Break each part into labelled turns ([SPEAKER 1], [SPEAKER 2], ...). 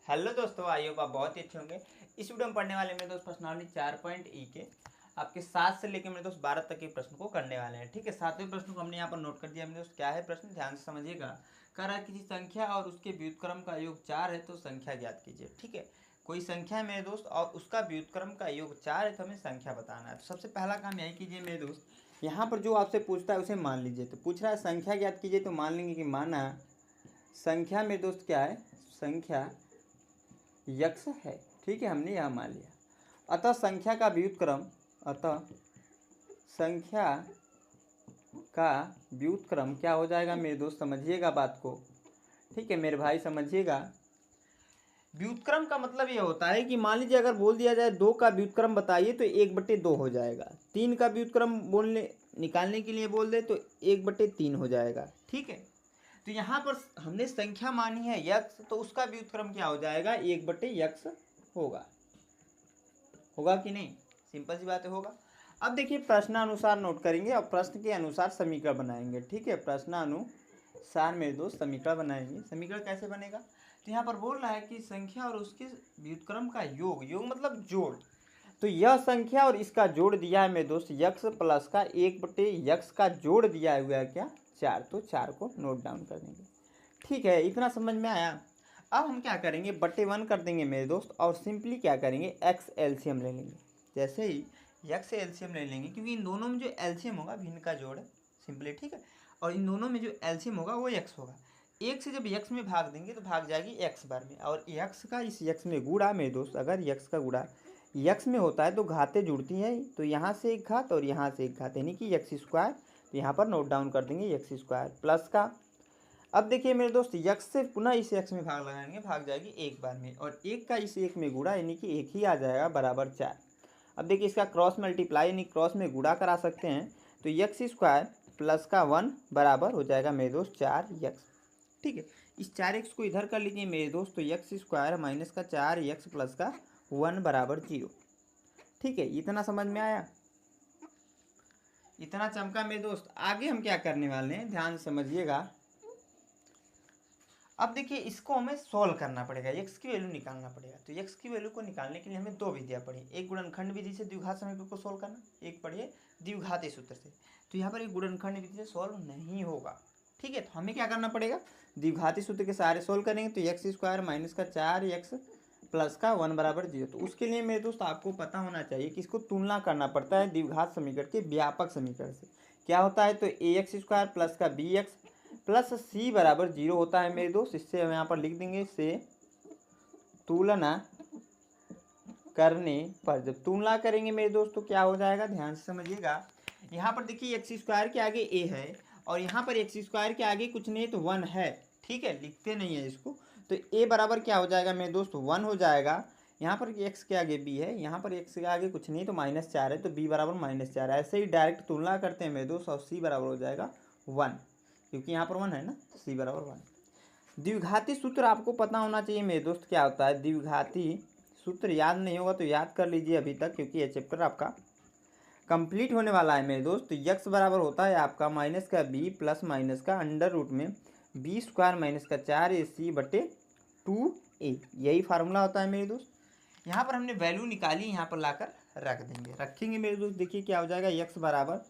[SPEAKER 1] Hello दोस्तों, I hope आप बहुत ही अच्छे होंगे। इस वीडियो में पढ़ने वाले मेरे दोस्त प्रश्नावली 4.E के आपके 7 से लेकर मेरे दोस्त 12 तक के प्रश्न को करने वाले हैं। ठीक है, 7वें प्रश्न को हमने यहाँ पर नोट कर दिया। मेरे दोस्त क्या है प्रश्न, ध्यान से समझिएगा। कह रहा है किसी संख्या और उसके व्युत्क्रम का योग 4 है तो संख्या ज्ञात कीजिए। ठीक है, कोई संख्या है मेरे दोस्त और उसका व्युत्क्रम का योग 4 है तो हमें संख्या बताना है। तो सबसे पहला काम यही कीजिए मेरे दोस्त, यहाँ पर जो आपसे पूछता है उसे मान लीजिए। तो पूछ रहा है संख्या ज्ञात कीजिए, तो मान लेंगे कि माना संख्या मेरे दोस्त क्या है, संख्या यक्ष है। ठीक है, हमने यह मान लिया। अतः संख्या का व्युत्क्रम, अतः संख्या का व्युत्क्रम क्या हो जाएगा मेरे दोस्त, समझिएगा बात को। ठीक है मेरे भाई, समझिएगा। व्युत्क्रम का मतलब यह होता है कि मान लीजिए अगर बोल दिया जाए 2 का व्युत्क्रम बताइए तो 1/2 हो जाएगा। 3 का व्युत्क्रम बोलने निकालने के लिए बोल दे तो 1/3 हो जाएगा। ठीक है, तो यहाँ पर हमने संख्या मानी है यक्ष, तो उसका व्युत्क्रम क्या हो जाएगा, 1/यक्ष होगा। होगा कि नहीं, सिंपल सी बात है, होगा। अब देखिए प्रश्नानुसार नोट करेंगे और प्रश्न के अनुसार समीकरण बनाएंगे। ठीक है, प्रश्नानुसार मेरे दोस्त समीकरण बनाएंगे। समीकरण कैसे बनेगा, तो यहाँ पर बोल रहा है कि संख्या और उसके व्युत्क्रम का योग, योग मतलब जोड़। तो यह संख्या और इसका जोड़ दिया है मेरे दोस्त यक्ष प्लस का 1/यक्ष का जोड़ दिया हुआ है क्या, 4। तो 4 को नोट डाउन कर देंगे। ठीक है, इतना समझ में आया। अब हम क्या करेंगे, बटे 1 कर देंगे मेरे दोस्त और सिंपली क्या करेंगे, एक्स एलसीएम ले लेंगे। जैसे ही यक्ष से एलसीएम ले लेंगे, क्योंकि इन दोनों में जो एलसीएम होगा भिन्न का जोड़ है सिंपली। ठीक है, और इन दोनों में जो एलसीएम होगा वो यक्स होगा। एक से जब यक्स में भाग देंगे तो भाग जाएगी एक्स बार में, और यक्स का इस यक्स में गुणा मेरे दोस्त, अगर यक्स का गुणा यक्स में होता है तो घातें जुड़ती हैं। तो यहाँ से एक घात और यहाँ से एक घात, यानी कि यक्स स्क्वायर। तो यहाँ पर नोट डाउन कर देंगे यक्स स्क्वायर प्लस का। अब देखिए मेरे दोस्त यक्स से पुनः इस यक्स में भाग लगाएंगे, भाग जाएगी एक बार में, और एक का इस एक में गुणा, यानी कि एक ही आ जाएगा बराबर 4। अब देखिए इसका क्रॉस मल्टीप्लाई यानी क्रॉस में गुणा करा सकते हैं। तो यक्स स्क्वायर प्लस का 1 बराबर हो जाएगा मेरे दोस्त 4x। ठीक है, इस 4x को इधर कर लीजिए मेरे दोस्त, तो यक्स स्क्वायर माइनस का 4x प्लस का 1 बराबर 0। ठीक है, इतना समझ में आया, इतना चमका मेरे दोस्त। आगे हम क्या करने वाले हैं, ध्यान समझिएगा। अब देखिए इसको हमें सॉल्व करना पड़ेगा, x की वैल्यू निकालना पड़ेगा। तो x की वैल्यू को निकालने के लिए हमें 2 विधियाँ पढ़ी। एक गुणनखंड विधि से द्विघात समीकरण को सॉल्व करना, एक पढ़िए द्विघाती सूत्र से। तो यहाँ पर एक गुणनखंड विधि से सॉल्व नहीं होगा। ठीक है, तो हमें क्या करना पड़ेगा, द्विघाती सूत्र के सहारे सॉल्व करेंगे। तो यक्स स्क्वायर माइनस का 4x प्लस का 1 बराबर 0। तो उसके लिए मेरे दोस्त आपको पता होना चाहिए कि इसको तुलना करना पड़ता है द्विघात समीकरण के व्यापक समीकरण से। क्या होता है, तो ax स्क्वायर प्लस का bx प्लस c बराबर 0 होता है मेरे दोस्त। इससे हम यहाँ पर लिख देंगे से तुलना करने पर, जब तुलना करेंगे मेरे दोस्त तो क्या हो जाएगा, ध्यान से समझिएगा। यहाँ पर देखिए एक्स स्क्वायर के आगे a है और यहाँ पर एक्स स्क्वायर के आगे कुछ नहीं तो 1 है। ठीक है, लिखते नहीं है इसको। तो a बराबर क्या हो जाएगा मेरे दोस्त, 1 हो जाएगा। यहाँ पर x के आगे b है, यहाँ पर x के आगे कुछ नहीं तो -4 है, तो b बराबर -4। ऐसे ही डायरेक्ट तुलना करते हैं मेरे दोस्त और c बराबर हो जाएगा 1, क्योंकि यहाँ पर 1 है ना, c बराबर 1। द्विघाती सूत्र आपको पता होना चाहिए मेरे दोस्त क्या होता है। द्विघाती सूत्र याद नहीं होगा तो याद कर लीजिए अभी तक, क्योंकि ये चैप्टर आपका कंप्लीट होने वाला है मेरे दोस्त। तो यक्स बराबर होता है आपका माइनस का b प्लस माइनस का अंडर रूट में b स्क्वायर माइनस का 4ac/2a, यही फार्मूला होता है मेरे दोस्त। यहाँ पर हमने वैल्यू निकाली, यहाँ पर लाकर रख देंगे, रखेंगे मेरे दोस्त। देखिए क्या हो जाएगा, यक्स बराबर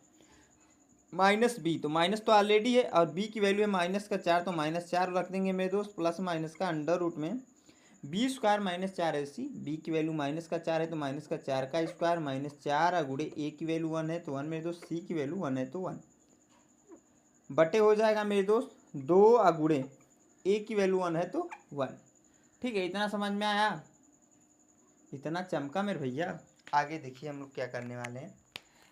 [SPEAKER 1] माइनस बी, तो माइनस तो ऑलरेडी है और बी की वैल्यू है माइनस का 4, तो -4 रख देंगे मेरे दोस्त, प्लस माइनस का अंडर रूट में B square minus 4ac। B की वैल्यू -4 है तो -4 का स्क्वायर -4 गुणे ए की वैल्यू 1 है तो 1 मेरे दोस्त, सी की वैल्यू 1 है तो 1 बटे हो जाएगा मेरे दोस्त 2 गुणे ए की वैल्यू 1 है तो 1। ठीक है, इतना समझ में आया, इतना चमका मेरे भैया। आगे देखिए हम लोग क्या करने वाले हैं।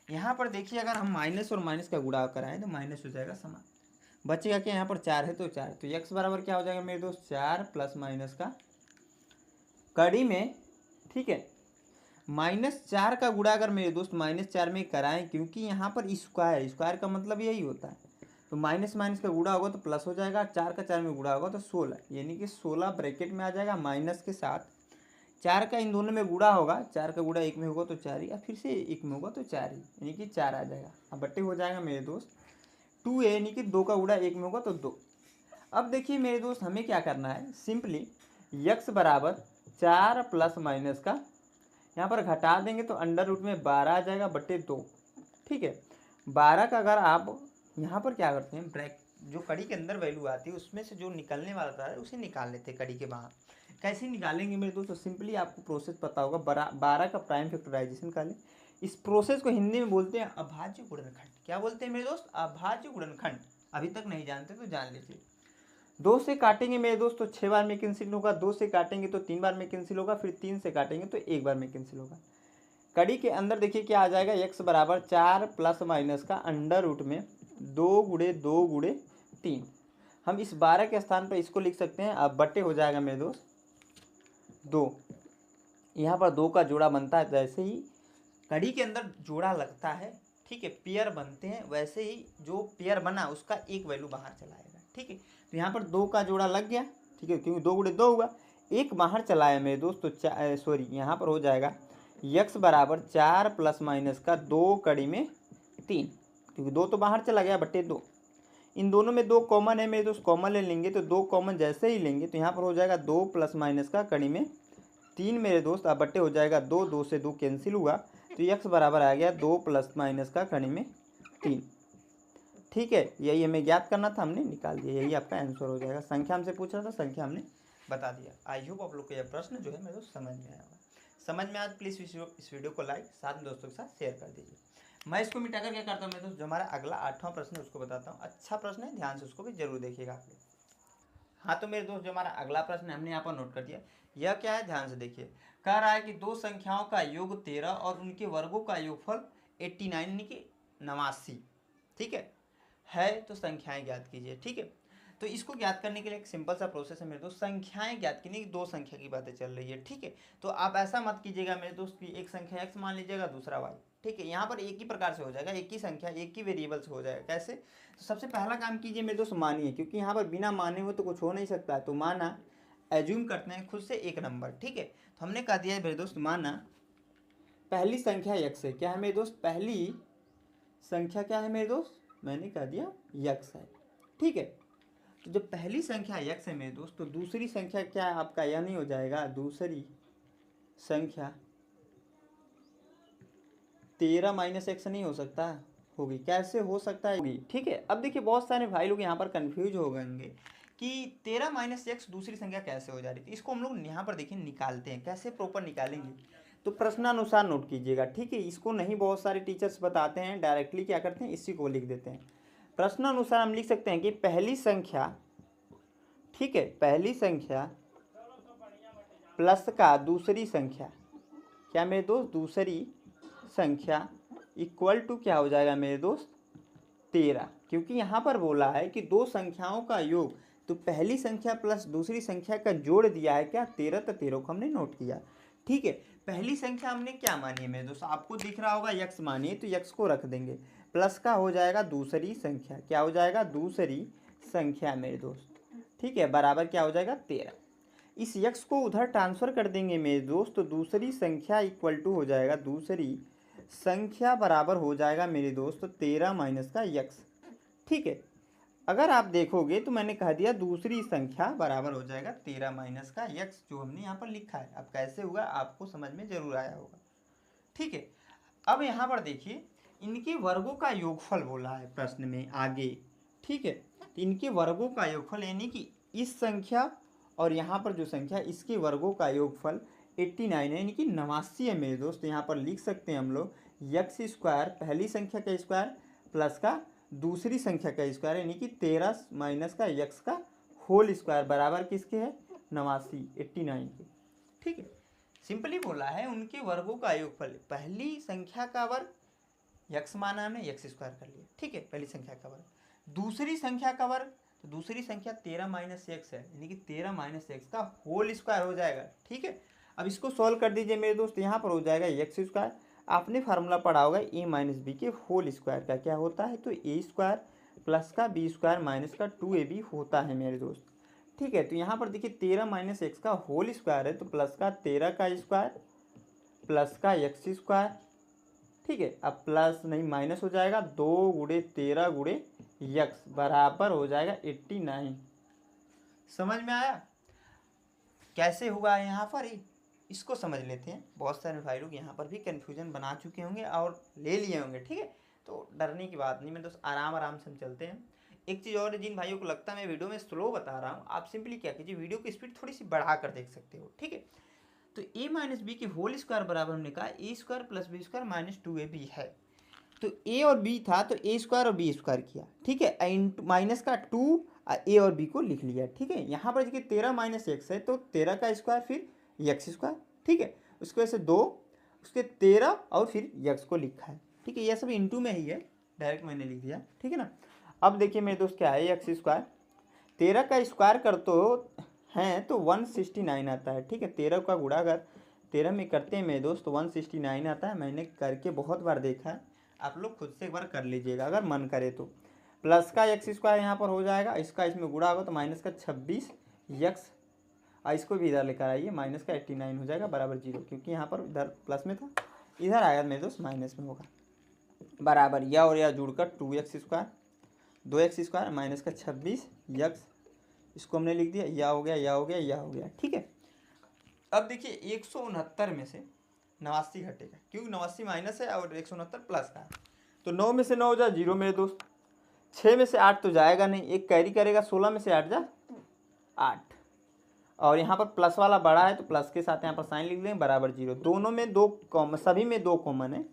[SPEAKER 1] यहाँ पर देखिए अगर हम माइनस और माइनस का गुणा कराएं तो माइनस हो जाएगा समान, बचेगा क्या, यहाँ पर 4 है तो 4। तो x बराबर क्या हो जाएगा मेरे दोस्त, 4 प्लस माइनस का कड़ी में। ठीक है, -4 का गुणा अगर मेरे दोस्त -4 में कराएं, क्योंकि यहाँ पर स्क्वायर, स्क्वायर का मतलब यही होता है। तो माइनस माइनस का गुणा होगा तो प्लस हो जाएगा, 4 का 4 में गुणा होगा तो 16, यानी कि 16 ब्रैकेट में आ जाएगा माइनस के साथ। 4 का इन दोनों में गुणा होगा, 4 का गुणा 1 में होगा तो 4 ही, या फिर से 1 में होगा तो 4 ही, यानी कि 4 आ जाएगा। अब बट्टे हो जाएगा मेरे दोस्त 2a, यानी कि 2 का गुणा 1 में होगा तो 2। अब देखिए मेरे दोस्त हमें क्या करना है, सिंपली यक्स बराबर 4 प्लस माइनस का, यहाँ पर घटा देंगे तो अंडर रूट में 12 आ जाएगा बटे 2। ठीक है, 12 का अगर आप यहाँ पर क्या करते हैं, ब्रैक जो कड़ी के अंदर वैल्यू आती है उसमें से जो निकलने वाला था उसे निकाल लेते हैं कड़ी के बाहर। कैसे निकालेंगे मेरे दोस्तों, सिंपली आपको प्रोसेस पता होगा, 12 का प्राइम फैक्टराइजेशन का लें। इस प्रोसेस को हिंदी में बोलते हैं अभाज्य गुणनखंड। क्या बोलते हैं मेरे दोस्त, अभाज्य गुणनखंड। अभी तक नहीं जानते तो जान लीजिए। 2 से काटेंगे मेरे दोस्त तो 6 बार में कैंसिल होगा, 2 से काटेंगे तो 3 बार में कैंसिल होगा, फिर 3 से काटेंगे तो 1 बार में कैंसिल होगा। कड़ी के अंदर देखिए क्या आ जाएगा, x बराबर 4 प्लस माइनस का अंडर रूट में 2 गुणे 2 गुणे 3। हम इस 12 के स्थान पर इसको लिख सकते हैं, अब बटे हो जाएगा मेरे दोस्त 2। यहाँ पर 2 का जोड़ा बनता है, जैसे ही कड़ी के अंदर जोड़ा लगता है, ठीक है, पेयर बनते हैं, वैसे ही जो पेयर बना उसका एक वैल्यू बाहर चलाएगा। ठीक है, तो यहाँ पर 2 का जोड़ा लग गया, ठीक है, क्योंकि 2 गुणे 2 हुआ, एक बाहर चलाया मेरे दोस्त, तो सॉरी यहाँ पर हो जाएगा यक्स बराबर 4 प्लस माइनस का 2 कड़ी में 3, क्योंकि 2 तो बाहर चला गया बटे 2। इन दोनों में 2 कॉमन है मेरे दोस्त, कॉमन ले लेंगे तो 2 कॉमन जैसे ही लेंगे तो यहाँ पर हो जाएगा 2 प्लस माइनस का कड़ी में 3 मेरे दोस्त, अब बटे हो जाएगा 2, 2 से 2 कैंसिल हुआ तो यक्स बराबर आ गया 2 प्लस माइनस का कड़ी में 3। ठीक है, यही हमें ज्ञात करना था, हमने निकाल दिया, यही आपका आंसर हो जाएगा। संख्या हमसे पूछ रहा था, संख्या हमने बता दिया। आई होप आप लोग को यह प्रश्न जो है मेरे दोस्त समझ में आया होगा। समझ में आया तो प्लीज़ इस वीडियो को लाइक, साथ में दोस्तों के साथ शेयर कर दीजिए। मैं इसको मिटाकर क्या करता हूँ मेरे दोस्त, जो हमारा अगला 8वां प्रश्न है उसको बताता हूँ। अच्छा प्रश्न है, ध्यान से उसको भी जरूर देखिएगा आप लोग। हाँ तो मेरे दोस्त जो हमारा अगला प्रश्न हमने यहाँ पर नोट कर दिया, यह क्या है ध्यान से देखिए। कह रहा है कि दो संख्याओं का योग 13 और उनके वर्गों का योगफल 89 यानी कि 89, ठीक है तो संख्याएं ज्ञात कीजिए। ठीक है, तो इसको ज्ञात करने के लिए एक सिंपल सा प्रोसेस है मेरे दोस्त, संख्याएं ज्ञात करने की, दो संख्या की बातें चल रही है। ठीक है, तो आप ऐसा मत कीजिएगा मेरे दोस्त कि एक संख्या x मान लीजिएगा दूसरा y। ठीक है, यहाँ पर एक ही प्रकार से हो जाएगा, एक ही संख्या एक ही वेरिएबल से हो जाएगा। कैसे, तो सबसे पहला काम कीजिए मेरे दोस्त, मानिए, क्योंकि यहाँ पर बिना माने हुए तो कुछ हो नहीं सकता, तो माना एज्यूम करते हैं खुद से एक नंबर। ठीक है, तो हमने कह दिया है मेरे दोस्त, माना पहली संख्या x है। क्या है मेरे दोस्त, पहली संख्या क्या है मेरे दोस्त, मैंने कह दिया x है। ठीक है, तो जब पहली संख्या x है मेरे दोस्त, तो दूसरी संख्या क्या है आपका, यह नहीं हो जाएगा, दूसरी संख्या 13 माइनस एक्स नहीं हो सकता, होगी, कैसे हो सकता है, होगी। ठीक है, अब देखिए बहुत सारे भाई लोग यहाँ पर कंफ्यूज हो गएंगे कि 13 माइनस एक्स दूसरी संख्या कैसे हो जा रही थी। इसको हम लोग यहाँ पर देखिए निकालते हैं, कैसे प्रॉपर निकालेंगे, तो प्रश्नानुसार नोट कीजिएगा। ठीक है, इसको नहीं बहुत सारे टीचर्स बताते हैं, डायरेक्टली क्या करते हैं, इसी को लिख देते हैं। प्रश्नानुसार हम लिख सकते हैं कि पहली संख्या, ठीक है, पहली संख्या प्लस का दूसरी संख्या, क्या मेरे दोस्त, दूसरी संख्या इक्वल टू क्या हो जाएगा मेरे दोस्त, 13, क्योंकि यहाँ पर बोला है कि दो संख्याओं का योग, तो पहली संख्या प्लस दूसरी संख्या का जोड़ दिया है क्या, 13, तो 13 को हमने नोट किया। ठीक है, पहली संख्या हमने क्या मानी है मेरे दोस्त, आपको दिख रहा होगा यक्स मानिए, तो यक्स को रख देंगे, प्लस का हो जाएगा दूसरी संख्या, क्या हो जाएगा, दूसरी संख्या मेरे दोस्त। ठीक है, बराबर क्या हो जाएगा, 13। इस यक्स को उधर ट्रांसफर कर देंगे मेरे दोस्त, तो दूसरी संख्या इक्वल टू हो जाएगा, दूसरी संख्या बराबर हो जाएगा मेरे दोस्त 13 माइनस का यक्स। ठीक है, अगर आप देखोगे तो मैंने कह दिया दूसरी संख्या बराबर हो जाएगा 13 माइनस का यक्स, जो हमने यहाँ पर लिखा है। अब कैसे हुआ आपको समझ में जरूर आया होगा। ठीक है, अब यहाँ पर देखिए इनके वर्गों का योगफल बोला है प्रश्न में आगे। ठीक है, तो इनके वर्गों का योगफल यानी कि इस संख्या और यहाँ पर जो संख्या, इसके वर्गों का योगफल 89 है, यानी कि 89 है मेरे दोस्त। यहाँ पर लिख सकते हैं हम लोग यक्स स्क्वायर, पहली संख्या का स्क्वायर प्लस का दूसरी संख्या का स्क्वायर, यानी कि 13 माइनस का यक्स का होल स्क्वायर बराबर किसके है, 89, 89 के। ठीक है, सिंपली बोला है उनके वर्गों का योगफल, पहली संख्या का वर्ग यक्स माना हमने, यक्स स्क्वायर कर लिया। ठीक है, पहली संख्या का वर्ग, दूसरी संख्या का वर्ग, तो दूसरी संख्या 13 माइनस एक्स है, यानी कि 13 माइनस एक्स का होल स्क्वायर हो जाएगा। ठीक है, अब इसको सॉल्व कर दीजिए मेरे दोस्त, यहाँ पर हो जाएगा एक्स स्क्वायर, आपने फार्मूला पढ़ा होगा ए माइनस बी के होल स्क्वायर का क्या होता है, तो ए स्क्वायर प्लस का बी स्क्वायर माइनस का 2ab होता है मेरे दोस्त। ठीक है, तो यहाँ पर देखिए 13 माइनस एक्स का होल स्क्वायर है, तो प्लस का 13 का स्क्वायर प्लस का एक्स स्क्वायर। ठीक है, अब प्लस नहीं माइनस हो जाएगा, 2 गुणे 13 गुणे यक्स बराबर हो जाएगा 89। समझ में आया। कैसे हुआ है यहाँ पर इसको समझ लेते हैं। बहुत सारे भाई लोग यहाँ पर भी कन्फ्यूजन बना चुके होंगे और ले लिए होंगे, ठीक है, तो डरने की बात नहीं। मैं दोस्त आराम आराम से हम चलते हैं। एक चीज़ और, जिन भाइयों को लगता है मैं वीडियो में स्लो बता रहा हूँ, आप सिंपली क्या कीजिए, वीडियो की स्पीड थोड़ी सी बढ़ा कर देख सकते हो, ठीक है। तो a माइनस बी की होल स्क्वायर बराबर हमने कहा A square plus B square minus 2ab है। तो a और b था तो a स्क्वायर और b स्क्वायर किया, ठीक है, माइनस का 2 a और b को लिख लिया, ठीक है। यहाँ पर देखिए 13 माइनस एक्स है तो 13 का स्क्वायर फिर एक्स स्क्वायर, ठीक है, उसकी वजह से 2 उसके 13 और फिर एक्स को लिखा है, ठीक है। यह सब इंटू में ही है, डायरेक्ट मैंने लिख दिया, ठीक है ना। अब देखिए मेरे दोस्त क्या है, एक्स स्क्वायर 13 का स्क्वायर कर तो हैं तो 169 आता है, ठीक है। 13 का गुणा अगर 13 में करते हैं मेरे दोस्त तो 169 आता है। मैंने करके बहुत बार देखा है, आप लोग खुद से एक बार कर लीजिएगा अगर मन करे तो। प्लस का एक्स स्क्वायर यहाँ पर हो जाएगा, इसका इसमें गुणा होगा तो माइनस का 26 एक्स, इसको भी इधर लेकर आइए, माइनस का 89 हो जाएगा बराबर 0, क्योंकि यहाँ पर इधर प्लस में था, इधर आएगा मेरे दोस्त माइनस में होगा, बराबर यह और यह जुड़कर 2x square 2x square minus का 26 एक्स, इसको हमने लिख दिया, यह हो गया यह हो गया यह हो गया, ठीक है। अब देखिए 169 में से 89 घटेगा, क्योंकि 89 माइनस है और 169 प्लस का है, तो 9 में से 9 जा 0 मेरे दोस्त, 6 में से 8 तो जाएगा नहीं, एक कैरी करेगा, 16 में से 8 जा 8, और यहाँ पर प्लस वाला बड़ा है तो प्लस के साथ यहाँ पर साइन लिख लेंगे बराबर 0। दोनों में 2 कॉमन, सभी में 2 कॉमन है,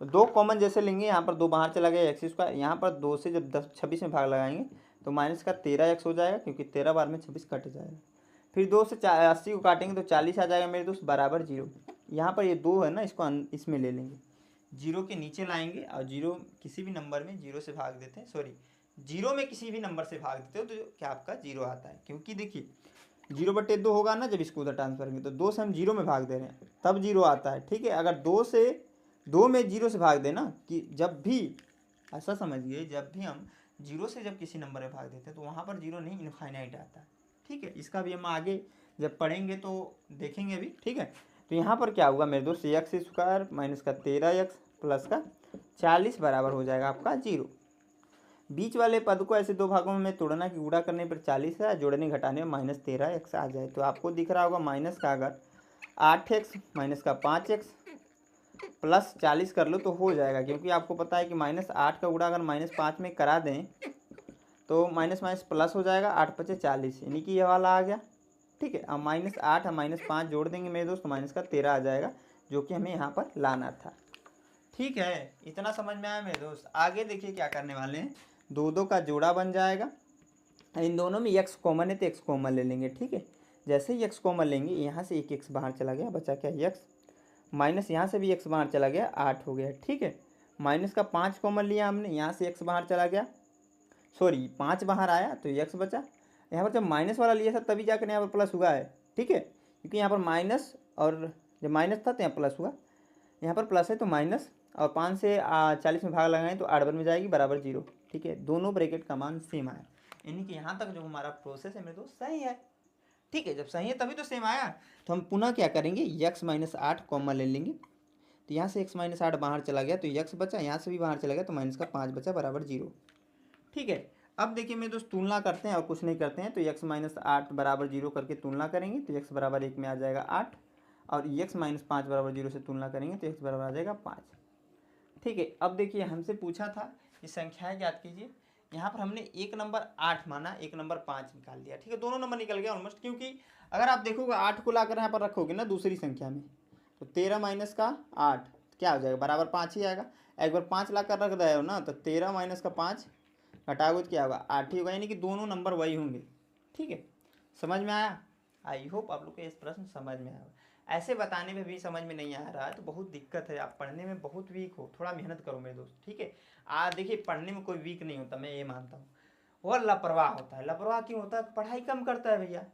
[SPEAKER 1] तो 2 कॉमन जैसे लेंगे, यहाँ पर 2 बाहर चला गया एक्स स्क्वायर, यहाँ पर 2 से जब 26 में भाग लगाएंगे तो माइनस का 13x हो जाएगा, क्योंकि 13 बार में 26 कट जाएगा, फिर 2 से 80 को काटेंगे तो 40 आ जाएगा मेरे दोस्त बराबर 0। यहाँ पर ये 2 है ना, इसको इसमें ले लेंगे, 0 के नीचे लाएंगे और 0 किसी भी नंबर में 0 से भाग देते हैं, सॉरी 0 में किसी भी नंबर से भाग देते हो तो क्या आपका 0 आता है, क्योंकि देखिए 0/2 होगा ना, जब इसको उधर ट्रांसफर करेंगे तो 2 से हम 0 में भाग दे रहे हैं तब 0 आता है, ठीक है। अगर 2 में 0 से भाग देना, कि जब भी ऐसा समझिए, जब भी हम 0 से जब किसी नंबर में भाग देते हैं तो वहाँ पर 0 नहीं इनफाइनाइट आता है, ठीक है। इसका भी हम आगे जब पढ़ेंगे तो देखेंगे भी, ठीक है। तो यहाँ पर क्या होगा मेरे दोस्त, एक्स स्क्वायर माइनस का 13x प्लस का 40 बराबर हो जाएगा आपका 0। बीच वाले पद को ऐसे 2 भागों में तोड़ना कि गुणा करने पर 40 है, जोड़ने घटाने में माइनस 13x आ जाए, तो आपको दिख रहा होगा माइनस का अगर 8x माइनस का 5x प्लस 40 कर लो तो हो जाएगा, क्योंकि आपको पता है कि -8 का गुणा अगर -5 में करा दें तो माइनस माइनस प्लस हो जाएगा, 8 × 5 = 40, यानी कि ये वाला आ गया, ठीक है। अब -8 और -5 जोड़ देंगे मेरे दोस्त, माइनस का 13 आ जाएगा, जो कि हमें यहाँ पर लाना था, ठीक है। इतना समझ में आया मेरे दोस्त। आगे देखिए क्या करने वाले हैं, 2 का जोड़ा बन जाएगा, इन दोनों में x कॉमन है तो x कॉमन ले लेंगे, ठीक है। जैसे ही x कॉमन लेंगे, यहाँ से एक x बाहर चला गया, बचा क्या x, माइनस यहाँ से भी x बाहर चला गया, 8 हो गया, ठीक है। माइनस का 5 कॉमन लिया हमने, यहाँ से x बाहर चला गया, सॉरी 5 बाहर आया तो x बचा। यहाँ पर जब माइनस वाला लिया था तभी जाकर यहाँ पर प्लस हुआ है, ठीक है, क्योंकि यहाँ पर माइनस और जब माइनस था तो यहाँ प्लस हुआ, यहाँ पर प्लस है तो माइनस, और 5 से 40 में भाग लगाएं तो 8 में जाएगी बराबर 0, ठीक है। दोनों ब्रैकेट का मान सेम आया, यानी कि यहाँ तक जो हमारा प्रोसेस है मेरे दोस्त सही है, ठीक है। जब सही है तभी तो सेम आया, तो हम पुनः क्या करेंगे, x-8 कॉमन ले लेंगे, तो यहाँ से x-8 बाहर चला गया तो x बचा, यहाँ से भी बाहर चला गया तो माइनस का 5 बचा बराबर 0, ठीक है। अब देखिए मेरे दोस्त तुलना करते हैं और कुछ नहीं करते हैं, तो x-8 बराबर 0 करके तुलना करेंगे तो x बराबर 1 में आ जाएगा 8, और x-5 बराबर 0 से तुलना करेंगे तो x बराबर आ जाएगा 5, ठीक है। अब देखिए हमसे पूछा था कि संख्याएं ज्ञात कीजिए, यहाँ पर हमने एक नंबर 8 माना, एक नंबर 5 निकाल दिया, ठीक है। दोनों नंबर निकल गया ऑलमोस्ट, क्योंकि अगर आप देखोगे 8 को लाकर यहाँ पर रखोगे ना दूसरी संख्या में, तो 13 माइनस का 8 क्या हो जाएगा, बराबर 5 ही आएगा। एक बार 5 लाकर रख रहे हो ना, तो 13 माइनस का 5 घटाओगे तो क्या होगा, 8 ही होगा, यानी कि दोनों नंबर वही होंगे, ठीक है। समझ में आया? आई होप आप लोग को इस प्रश्न समझ में आया। ऐसे बताने में भी समझ में नहीं आ रहा है तो बहुत दिक्कत है, आप पढ़ने में बहुत वीक हो, थोड़ा मेहनत करो मेरे दोस्त, ठीक है। देखिए पढ़ने में कोई वीक नहीं होता, मैं ये मानता हूँ, वो लापरवाह होता है। लापरवाह क्यों होता है? पढ़ाई कम करता है भैया।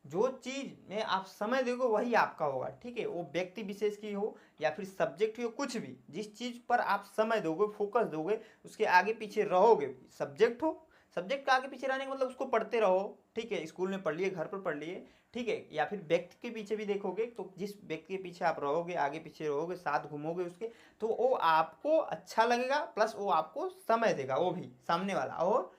[SPEAKER 1] जो चीज़ में आप समय दोगे वही आपका होगा, ठीक है। वो व्यक्ति विशेष की हो या फिर सब्जेक्ट हो, कुछ भी, जिस चीज़ पर आप समय दोगे, फोकस दोगे, उसके आगे पीछे रहोगे, सब्जेक्ट हो, सब्जेक्ट का आगे पीछे रहने का मतलब उसको पढ़ते रहो, ठीक है। स्कूल में पढ़ लिए, घर पर पढ़ लिए, ठीक है। या फिर व्यक्ति के पीछे भी देखोगे, तो जिस व्यक्ति के पीछे आप रहोगे, आगे पीछे रहोगे, साथ घूमोगे उसके, तो वो आपको अच्छा लगेगा, प्लस वो आपको समय देगा, वो भी सामने वाला, और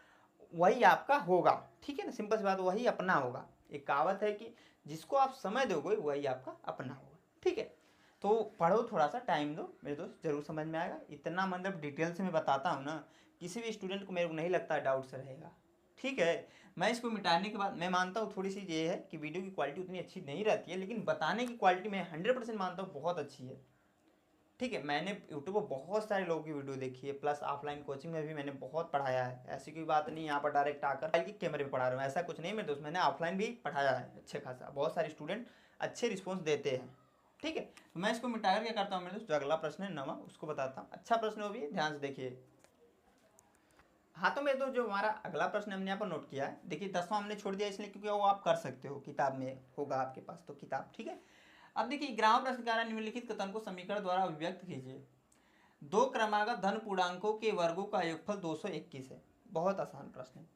[SPEAKER 1] वही आपका होगा, ठीक है ना। सिंपल सी बात, वही अपना होगा। एक कहावत है कि जिसको आप समय दोगे वही आपका अपना होगा। ठीक है, तो पढ़ो, थोड़ा सा टाइम दो मेरे दोस्त, जरूर समझ में आएगा। इतना मतलब डिटेल से मैं बताता हूँ ना, किसी भी स्टूडेंट को मेरे को नहीं लगता डाउट्स रहेगा। ठीक है, मैं इसको मिटाने के बाद मैं मानता हूँ थोड़ी सी ये है कि वीडियो की क्वालिटी उतनी अच्छी नहीं रहती है, लेकिन बताने की क्वालिटी मैं 100% मानता हूँ बहुत अच्छी है। ठीक है, मैंने यूट्यूब पर बहुत सारे लोगों की वीडियो देखी है, प्लस ऑफलाइन कोचिंग में भी मैंने बहुत पढ़ाया है। ऐसी कोई बात नहीं यहाँ पर डायरेक्ट आकर मोबाइल की कैमरे पे पढ़ा रहा हूँ, ऐसा कुछ नहीं मेरे दोस्त, मैंने ऑफलाइन भी पढ़ाया है अच्छे खासा, बहुत सारे स्टूडेंट अच्छे रिस्पॉन्स देते हैं। ठीक है, तो मैं इसको मिटाकर क्या करता हूँ मेरे दोस्त, जो अगला प्रश्न है 9वां उसको बताता हूँ। अच्छा प्रश्न वो भी ध्यान से देखिए। हाँ, तो मेरे दोस्त जो हमारा अगला प्रश्न हमने यहाँ पर नोट किया है, देखिए 10वां हमने छोड़ दिया इसलिए क्योंकि वो आप कर सकते हो, किताब में होगा आपके पास तो किताब। ठीक है, अब देखिए 11वां प्रश्न कह रहा है निम्नलिखित कथन को समीकरण द्वारा अभिव्यक्त कीजिए। दो क्रमागत धन पूर्णांकों के वर्गों का योगफल 221 है। बहुत आसान प्रश्न है।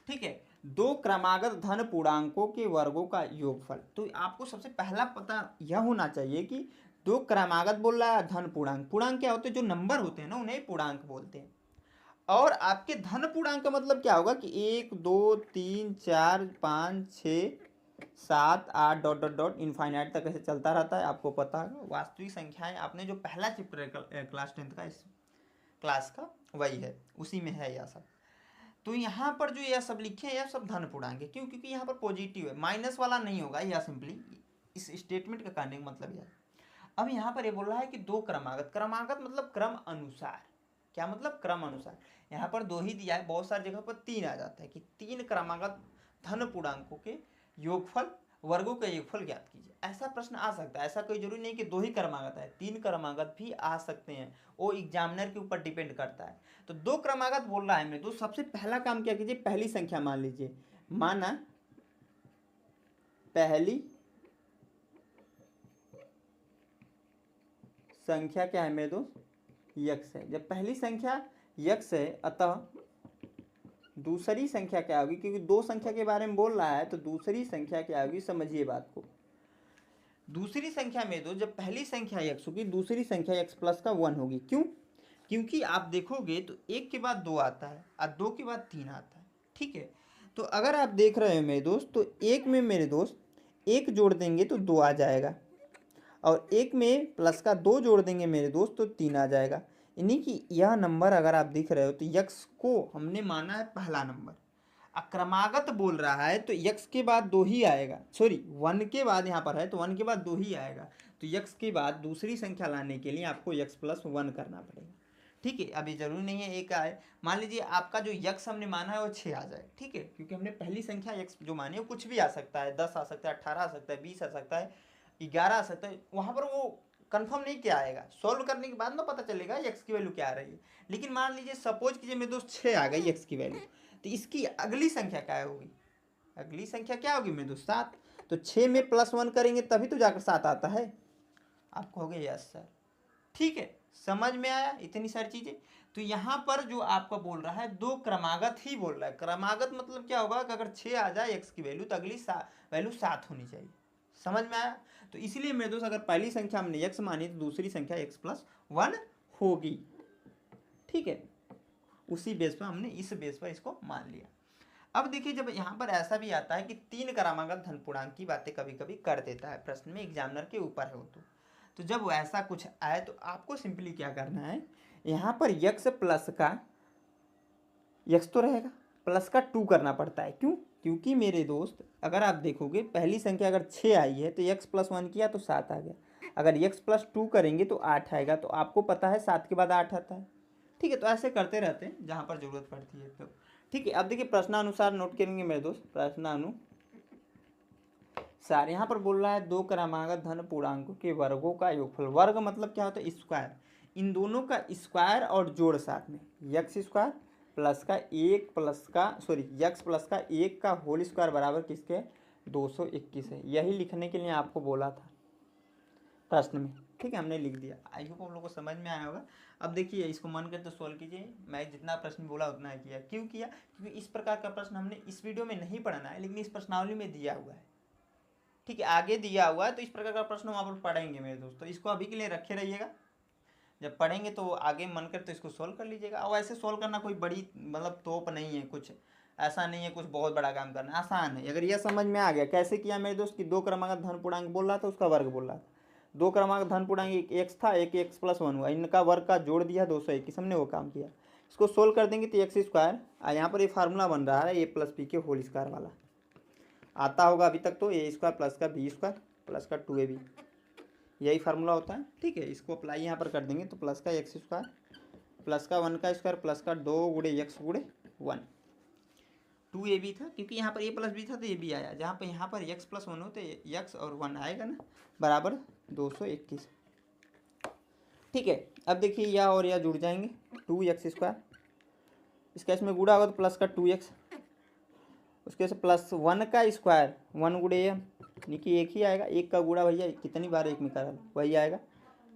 [SPEAKER 1] ठीक है, दो क्रमागत धन पूर्णांकों के वर्गों का योगफल, तो आपको सबसे पहला पता यह होना चाहिए कि दो क्रमागत बोल रहा है, धन पूर्णांक, पूर्णांक क्या होते हैं, जो नंबर होते हैं ना उन्हें पूर्णांक बोलते हैं। और आपके धन पूर्णांक का मतलब क्या होगा कि 1 2 3 4 5 6 7 8 डॉट डॉट डॉट इनफाइनाइट तक ऐसे चलता रहता है, आपको पता है। वास्तविक संख्याएं आपने जो पहला चैप्टर है क्लास 10th का, इस क्लास का वही है, उसी में है यह सब। तो यहाँ पर जो यह सब लिखे हैं यह सब धन पूर्णांक है, क्यों, क्योंकि यहाँ पर पॉजिटिव है, माइनस वाला नहीं होगा, यह सिंपली इस स्टेटमेंट का कहने का मतलब यह है। अब यहाँ पर ये बोल रहा है कि दो क्रमागत, क्रमागत मतलब क्रम अनुसार, क्या मतलब क्रम अनुसार। यहाँ पर दो ही दिया है, बहुत सारी जगह पर तीन आ जाता है कि तीन क्रमागत धन पूर्णांकों के योगफल वर्गों का योगफल ज्ञात कीजिए, ऐसा प्रश्न आ सकता है। ऐसा कोई जरूरी नहीं कि दो ही क्रमागत है, तीन क्रमागत भी आ सकते हैं, वो एग्जामिनर के ऊपर डिपेंड करता है। तो दो क्रमागत बोल रहा है मैं, तो सबसे पहला काम क्या कीजिए, पहली संख्या मान लीजिए, माना पहली संख्या क्या है मेरे दोस्त, यक्स है। जब पहली संख्या यक्स है, अतः दूसरी संख्या क्या होगी, क्योंकि दो संख्या के बारे में बोल रहा है तो दूसरी संख्या क्या होगी, समझिए बात को। दूसरी संख्या में दो, जब पहली संख्या यक्स होगी, दूसरी संख्या यक्स प्लस का 1 होगी। क्यों, क्योंकि आप देखोगे तो एक के बाद दो आता है और दो के बाद तीन आता है। ठीक है, तो अगर आप देख रहे हो मेरे दोस्त, तो एक में मेरे दोस्त एक जोड़ देंगे तो दो आ जाएगा, और एक में प्लस का दो जोड़ देंगे मेरे दोस्त तो तीन आ जाएगा। यानी कि यह नंबर अगर आप दिख रहे हो तो यक्स को हमने माना है पहला नंबर। क्रमागत बोल रहा है तो यक्स के बाद दो ही आएगा, सॉरी 1 के बाद यहाँ पर है तो 1 के बाद दो ही आएगा, तो यक्स के बाद दूसरी संख्या लाने के लिए आपको यक्स प्लस 1 करना पड़ेगा। ठीक है, अभी जरूरी नहीं है एक आए, मान लीजिए आपका जो यक्स हमने माना है वो 6 आ जाए। ठीक है, क्योंकि हमने पहली संख्या यक्स जो मानी है कुछ भी आ सकता है, 10 आ सकता है, 18 आ सकता है, 20 आ सकता है, 11 आ सकता है, वहाँ पर वो कंफर्म नहीं क्या आएगा, सॉल्व करने के बाद ना पता चलेगा यक्स की वैल्यू क्या आ रही है। लेकिन मान लीजिए सपोज कीजिए मेरे दोस्त 6 आ गई यक्स की वैल्यू, तो इसकी अगली संख्या क्या होगी, अगली संख्या क्या होगी मेरे दोस्त, 7। तो 6 में प्लस 1 करेंगे तभी तो जाकर 7 आता है। आप कहोगे यस सर। ठीक है, समझ में आया इतनी सारी चीजें। तो यहाँ पर जो आपका बोल रहा है दो क्रमागत ही बोल रहा है। क्रमागत मतलब क्या होगा कि अगर 6 आ जाए एक्स की वैल्यू तो अगली वैल्यू 7 होनी चाहिए। समझ में आया। तो इसलिए मेरे दोस्त अगर पहली संख्या हमने एक्स मानी तो दूसरी संख्या एक्स प्लस 1 होगी। ठीक है, उसी बेस पर हमने इस बेस पर इसको मान लिया। अब देखिए जब यहाँ पर ऐसा भी आता है कि तीन क्रमागत धन पूर्णांक की बातें कभी कभी कर देता है प्रश्न में, एग्जामिनर के ऊपर है वो तो जब ऐसा कुछ आए तो आपको सिंपली क्या करना है, यहाँ पर यक्स प्लस का यक्स तो रहेगा, प्लस का 2 करना पड़ता है। क्यों, क्योंकि मेरे दोस्त अगर आप देखोगे पहली संख्या अगर 6 आई है तो यक्स प्लस 1 किया तो 7 आ गया, अगर यक्स प्लस 2 करेंगे तो 8 आएगा। तो आपको पता है 7 के बाद 8 आता है। ठीक है, तो ऐसे करते रहते हैं जहाँ पर जरूरत पड़ती है। तो ठीक है, अब देखिए प्रश्नानुसार नोट करेंगे मेरे दोस्त, प्रश्नानुसार यहाँ पर बोल रहा है दो क्रमागत धन पूर्णांकों के वर्गों का योगफल। वर्ग मतलब क्या होता है, स्क्वायर, इन दोनों का स्क्वायर और जोड़ साथ में, यक्स स्क्वायर प्लस का एक प्लस का सॉरी यक्स प्लस का एक का होल स्क्वायर बराबर किसके 221 है। यही लिखने के लिए आपको बोला था प्रश्न में। ठीक है, हमने लिख दिया। आई होप आप लोगों को समझ में आया होगा। अब देखिए इसको मन कर तो सॉल्व कीजिए। मैं जितना प्रश्न बोला उतना ही किया। क्यों किया, क्योंकि इस प्रकार का प्रश्न हमने इस वीडियो में नहीं पढ़ना है, लेकिन इस प्रश्नावली में दिया हुआ है। ठीक है, आगे दिया हुआ है तो इस प्रकार का प्रश्न वहाँ पर पढ़ेंगे मेरे दोस्त। तो इसको अभी के लिए रखे रहिएगा, जब पढ़ेंगे तो आगे मन कर तो इसको सॉल्व कर लीजिएगा। और ऐसे सॉल्व करना कोई बड़ी मतलब तोप नहीं है, कुछ ऐसा नहीं है कुछ बहुत बड़ा काम करना, आसान है। अगर यह समझ में आ गया कैसे किया मेरे दोस्त कि 2 क्रमांक धन पूर्णांक बोल रहा था, उसका वर्ग बोल रहा था। 2 क्रमांक धन पूर्णांक एक एक्स था, एक एक्स प्लस 1 हुआ, इनका वर्ग का जोड़ दिया 221, हमने वो काम किया। इसको सोल्व कर देंगे तो एक्स स्क्वायर, यहाँ पर ये फार्मूला बन रहा है ए प्लस बी के होल स्क्वायर वाला, आता होगा अभी तक तो ए स्क्वायर प्लस का बी स्क्वायर प्लस का 2ab, यही फार्मूला होता है। ठीक है, इसको अप्लाई यहाँ पर कर देंगे तो प्लस का एक्स स्क्वायर प्लस का 1 का स्क्वायर प्लस का 2 गुणे एक्स गुणे 1, 2ab था क्योंकि यहाँ पर ए प्लस बी था तो ए बी आया, जहाँ पर यहाँ पर एक्स प्लस 1 हो तो एक्स और 1 आएगा ना, बराबर 221। ठीक है, अब देखिए यह और यह जुड़ जाएंगे, 2x स्क्वायर, इसका इसमें गुणा होगा तो प्लस का 2x, उसके से प्लस 1 का स्क्वायर 1 गुणे ए, यानी कि एक ही आएगा, एक का गुणा भैया कितनी बार एक में करा वही आएगा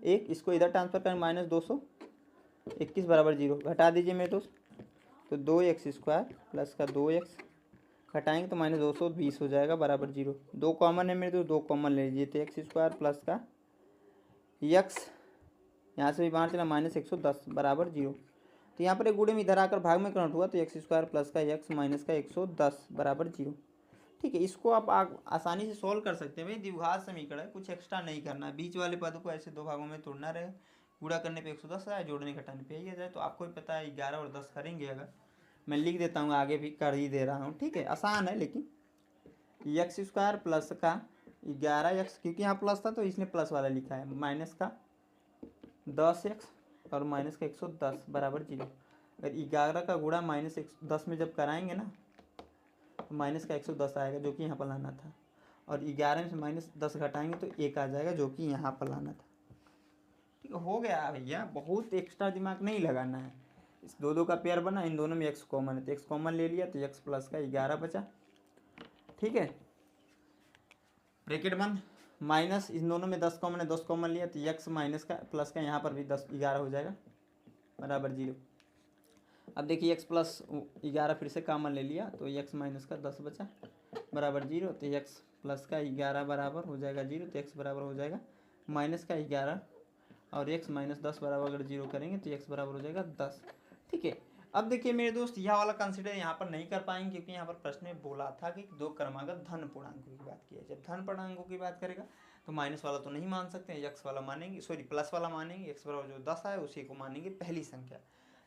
[SPEAKER 1] एक, इसको इधर ट्रांसफर करें माइनस 221 बराबर 0, घटा दीजिए मेरे दोस्त, तो 2x स्क्वायर प्लस का 2x घटाएंगे तो माइनस 220 हो जाएगा बराबर 0, 2 कॉमन है मेरे दोस्त, 2 कॉमन ले लीजिए तो एक्स स्क्वायर प्लस का x, यहाँ से भी बाहर चला माइनस 110 बराबर 0, तो यहाँ पर एक गुणे में इधर आकर भाग में कन्वर्ट हुआ तो एक्स स्क्वायर प्लस का एक्स माइनस का 110 बराबर 0। ठीक है, इसको आप आसानी से सोल्व कर सकते हैं भाई, द्विघात समीकरण है, कुछ एक्स्ट्रा नहीं करना है। बीच वाले पद को ऐसे 2 भागों में तोड़ना रहे, गुणा करने पे 110 आए, जोड़ने घटाने पे यही आ जाए, तो आपको भी पता है 11 और 10 करेंगे, अगर मैं लिख देता हूँ आगे भी कर ही दे रहा हूँ। ठीक है, आसान है, लेकिन एक्स स्क्वायर प्लस का 11x, क्योंकि यहाँ प्लस था तो इसने प्लस वाला लिखा है, माइनस का 10x और माइनस का 110 बराबर 0। अगर 11 का गुणा माइनस 10 में जब कराएंगे ना तो माइनस का 110 आएगा, जो कि यहाँ पर लाना था, और 11 में से माइनस 10 घटाएंगे तो 1 आ जाएगा, जो कि यहाँ पर लाना था। ठीक है, हो गया भैया, बहुत एक्स्ट्रा दिमाग नहीं लगाना है। इस 2 का पेयर बना, इन दोनों में x कॉमन है तो x कॉमन ले लिया तो x प्लस का 11 बचा। ठीक है, ब्रैकेट बंद, माइनस इन दोनों में 10 कॉमन है, 10 कॉमन लिया तो x माइनस का प्लस का यहाँ पर भी 11 हो जाएगा बराबर 0। अब देखिए x प्लस 11 फिर से कॉमन ले लिया तो x माइनस का 10 बचा बराबर 0, तो x प्लस का 11 बराबर हो जाएगा 0, तो x बराबर हो जाएगा माइनस का 11 और x माइनस 10 बराबर अगर 0 करेंगे तो x बराबर हो जाएगा 10। ठीक है, अब देखिए मेरे दोस्त यह वाला कंसिडर यहाँ पर नहीं कर पाएंगे, क्योंकि यहाँ पर प्रश्न में बोला था कि 2 क्रमांक धन पूर्णांकों की बात की है। जब धन पूर्णांकों की बात करेगा तो माइनस वाला तो नहीं मान सकते, एक्स वाला मानेंगे, सॉरी प्लस वाला मानेंगे, एक्स बराबर जो 10 आए उसी को मानेंगे पहली संख्या।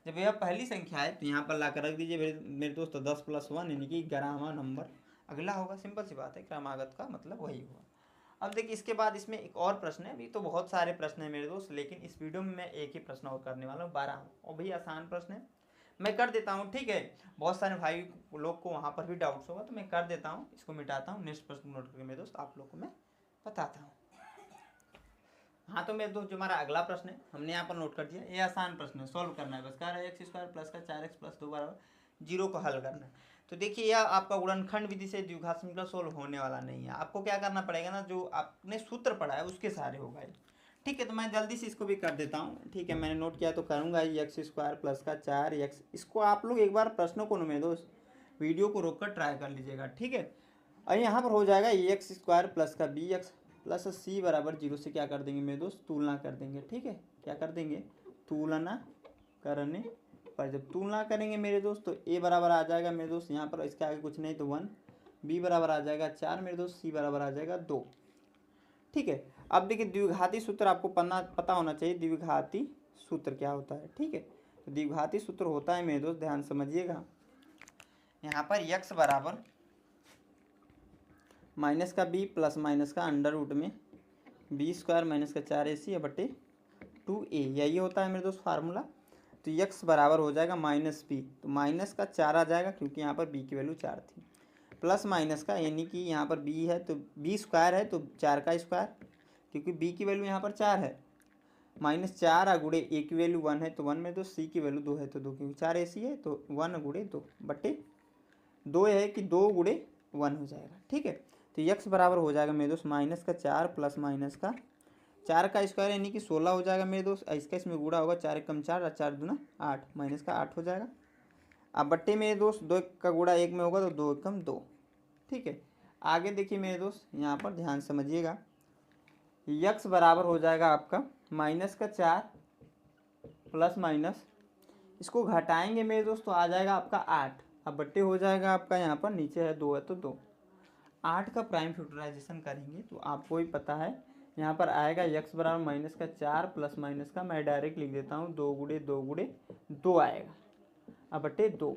[SPEAKER 1] जब यह पहली संख्या है तो यहाँ पर ला कर रख दीजिए मेरे दोस्त, 10 + 1 यानी कि 11वां नंबर अगला होगा, सिंपल सी बात है, क्रमागत का मतलब वही हुआ। अब देखिए इसके बाद इसमें एक और प्रश्न है, अभी तो बहुत सारे प्रश्न है मेरे दोस्त, लेकिन इस वीडियो में मैं एक ही प्रश्न और करने वाला हूँ, 12 और भी आसान प्रश्न है, मैं कर देता हूँ। ठीक है, बहुत सारे भाई लोग को वहाँ पर भी डाउट्स होगा तो मैं कर देता हूँ, इसको मिटाता हूँ, नेक्स्ट प्रश्न नोट करके मेरे दोस्त आप लोग को मैं बताता हूँ। हाँ तो मेरे दोस्त जो हमारा अगला प्रश्न है हमने यहाँ पर नोट कर दिया, ये आसान प्रश्न है, सॉल्व करना है बस, कह रहा है एक्स स्क्वायर प्लस का 4x प्लस 2 बराबर 0 को हल करना है। तो देखिए यह आपका गुणनखंड विधि से द्विघात समीकरण सोल्व होने वाला नहीं है, आपको क्या करना पड़ेगा ना, जो आपने सूत्र पढ़ा है उसके सहारे होगा ये। ठीक है, तो मैं जल्दी से इसको भी कर देता हूँ। ठीक है, मैंने नोट किया तो करूँगा, एक्स स्क्वायर प्लस का 4x, इसको आप लोग एक बार प्रश्नों को मेरे दोस्त वीडियो को रोक कर ट्राई कर लीजिएगा। ठीक है, और यहाँ पर हो जाएगा एक्स स्क्वायर प्लस का bx प्लस c बराबर 0 से क्या कर देंगे मेरे दोस्त, तुलना कर देंगे। ठीक है, क्या कर देंगे, तुलना करने पर जब तुलना करेंगे मेरे दोस्त तो a बराबर आ जाएगा मेरे दोस्त, यहाँ पर इसके आगे कुछ नहीं तो 1, b बराबर आ जाएगा 4 मेरे दोस्त, c बराबर आ जाएगा 2। ठीक है, अब देखिए द्विघाती सूत्र आपको पता होना चाहिए, द्विघाती सूत्र क्या होता है। ठीक है, तो द्विघाती सूत्र होता है मेरे दोस्त, ध्यान समझिएगा, यहाँ पर x बराबर माइनस का b प्लस माइनस का अंडर रूट में b स्क्वायर माइनस का 4ac बटे 2a, यही होता है मेरे दोस्त फार्मूला। तो x बराबर हो जाएगा माइनस b, तो माइनस का 4 आ जाएगा क्योंकि यहाँ पर b की वैल्यू 4 थी, प्लस माइनस का यानी कि यहाँ पर b है तो b स्क्वायर है तो 4 का स्क्वायर, क्योंकि b की वैल्यू यहाँ पर 4 है, माइनस 4 गुणे a की वैल्यू 1 है तो 1 में 2, c की वैल्यू 2 है तो 2, क्योंकि 4ac है तो 1 गुणे 2 बटे 2 है कि 2 गुणे 1 हो जाएगा। ठीक है, तो x बराबर हो जाएगा मेरे दोस्त माइनस का 4 प्लस माइनस का 4 का स्क्वायर यानी कि 16 हो जाएगा मेरे दोस्त, इसका इसमें गुणा होगा 4 एकम 4 और 4 दूना 8, माइनस का 8 हो जाएगा। अब बट्टे मेरे दोस्त 2 का गुणा 1 में होगा तो 2 एकम 2। ठीक है, आगे देखिए मेरे दोस्त यहाँ पर ध्यान समझिएगा, x बराबर हो जाएगा आपका माइनस का 4 प्लस माइनस, इसको घटाएंगे मेरे दोस्त तो आ जाएगा आपका 8, अब बट्टे हो जाएगा आपका, यहाँ पर नीचे है 2 है तो 2। 8 का प्राइम फैक्टराइजेशन करेंगे तो आपको ही पता है यहाँ पर आएगा x बराबर माइनस का 4 प्लस माइनस का, मैं डायरेक्ट लिख देता हूँ 2 गुड़े 2 गुड़े 2 आएगा। अब बटे 2,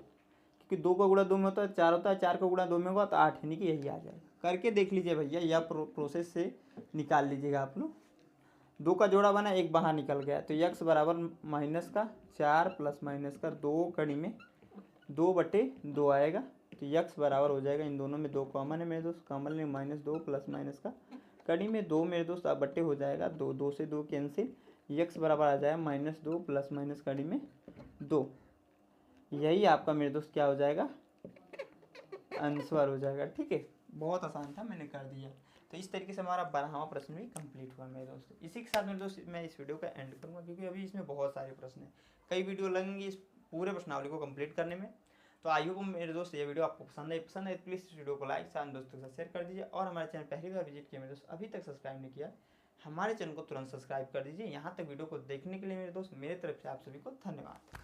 [SPEAKER 1] क्योंकि 2 का गुणा 2 में होता है 4 होता है, 4 का गुणा 2 में होगा तो 8, यानी कि यही आ जाएगा। करके देख लीजिए भैया, यह प्रोसेस से निकाल लीजिएगा आप लोग। 2 का जोड़ा बना, 1 बाहर निकल गया तो x बराबर माइनस का 4 प्लस माइनस का 2 कड़ी में 2 बटे 2 आएगा। तो x बराबर हो जाएगा, इन दोनों में 2 कॉमन है मेरे दोस्त, कॉमन में -2 प्लस माइनस का कड़ी में 2 मेरे दोस्त, अब बट्टे हो जाएगा 2, 2 से 2 कैंसिल, x बराबर आ जाएगा -2 प्लस माइनस कड़ी में 2। यही आपका मेरे दोस्त क्या हो जाएगा, आंसर हो जाएगा। ठीक है, बहुत आसान था, मैंने कर दिया। तो इस तरीके से हमारा 12वां प्रश्न भी कंप्लीट हुआ मेरे दोस्त। इसी के साथ मेरे दोस्त मैं इस वीडियो का एंड करूँगा, क्योंकि अभी इसमें बहुत सारे प्रश्न हैं, कई वीडियो लगेंगी इस पूरे प्रश्नावली को कंप्लीट करने में। तो आई होप मेरे दोस्त ये वीडियो आपको पसंद है तो प्लीज़ इस वीडियो को लाइक साथ दोस्तों के साथ शेयर कर दीजिए। और हमारे चैनल पहली बार विजिट किया मेरे दोस्त, अभी तक सब्सक्राइब नहीं किया, हमारे चैनल को तुरंत सब्सक्राइब कर दीजिए। यहाँ तक वीडियो को देखने के लिए मेरे दोस्त, मेरे तरफ से आप सभी को धन्यवाद।